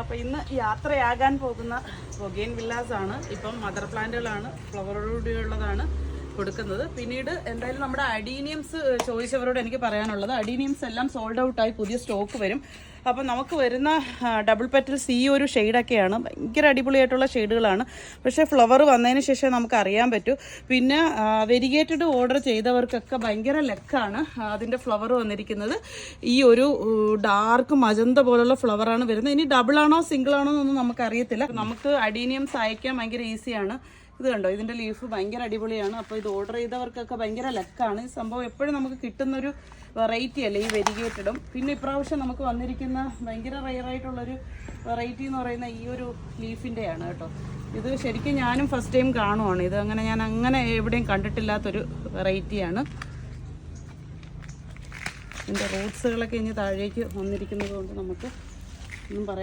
അപ്പോൾ ഇന്ന് യാത്രയാകാൻ പോകുന്ന ബൊഗെയിൻ വില്ലാസാണ്. ഇപ്പം മദർ പ്ലാന്റുകളാണ്, ഫ്ലവറോടുകൂടിയുള്ളതാണ് കൊടുക്കുന്നത്. പിന്നീട് എന്തായാലും നമ്മുടെ അഡീനിയംസ് ചോദിച്ചവരോട് എനിക്ക് പറയാനുള്ളത്, അഡീനിയംസ് എല്ലാം സോൾഡ് ഔട്ടായി, പുതിയ സ്റ്റോക്ക് വരും. അപ്പം നമുക്ക് വരുന്ന ഡബിൾ പെറ്റൽസ് ഈ ഒരു ഷെയ്ഡൊക്കെയാണ്, ഭയങ്കര അടിപൊളിയായിട്ടുള്ള ഷെയ്ഡുകളാണ്. പക്ഷേ ഫ്ലവർ വന്നതിന് ശേഷം നമുക്ക് അറിയാൻ പറ്റൂ. പിന്നെ വെരിഗേറ്റഡ് ഓർഡർ ചെയ്തവർക്കൊക്കെ ഭയങ്കര ലക്കാണ്. അതിൻ്റെ ഫ്ലവർ വന്നിരിക്കുന്നത് ഈ ഒരു ഡാർക്ക് മജന്ത പോലുള്ള ഫ്ലവറാണ് വരുന്നത്. ഇനി ഡബിൾ ആണോ സിംഗിൾ ആണോ എന്നൊന്നും നമുക്കറിയത്തില്ല. നമുക്ക് അഡീനിയംസ് അയക്കാൻ ഭയങ്കര ഈസിയാണ്. ഇത് കണ്ടോ, ഇതിൻ്റെ ലീഫ് ഭയങ്കര അടിപൊളിയാണ്. അപ്പോൾ ഇത് ഓർഡർ ചെയ്തവർക്കൊക്കെ ഭയങ്കര ലക്കാണ്. ഈ സംഭവം എപ്പോഴും നമുക്ക് കിട്ടുന്നൊരു വെറൈറ്റി അല്ലേ ഈ വെരിഗേറ്റഡും. പിന്നെ ഇപ്രാവശ്യം നമുക്ക് വന്നിരിക്കുന്ന ഭയങ്കര റെയറായിട്ടുള്ളൊരു വെറൈറ്റി എന്ന് പറയുന്ന ഈ ഒരു ലീഫിൻ്റെയാണ് കേട്ടോ. ഇത് ശരിക്കും ഞാനും ഫസ്റ്റ് ടൈം കാണുവാണ്. ഇത് ഞാൻ അങ്ങനെ എവിടെയും കണ്ടിട്ടില്ലാത്തൊരു വെറൈറ്റിയാണ്. ഇതിൻ്റെ റൂട്ട്സുകളൊക്കെ ഇനി താഴേക്ക് വന്നിരിക്കുന്നത് കൊണ്ട് നമുക്ക് ഒന്നും പറയാം.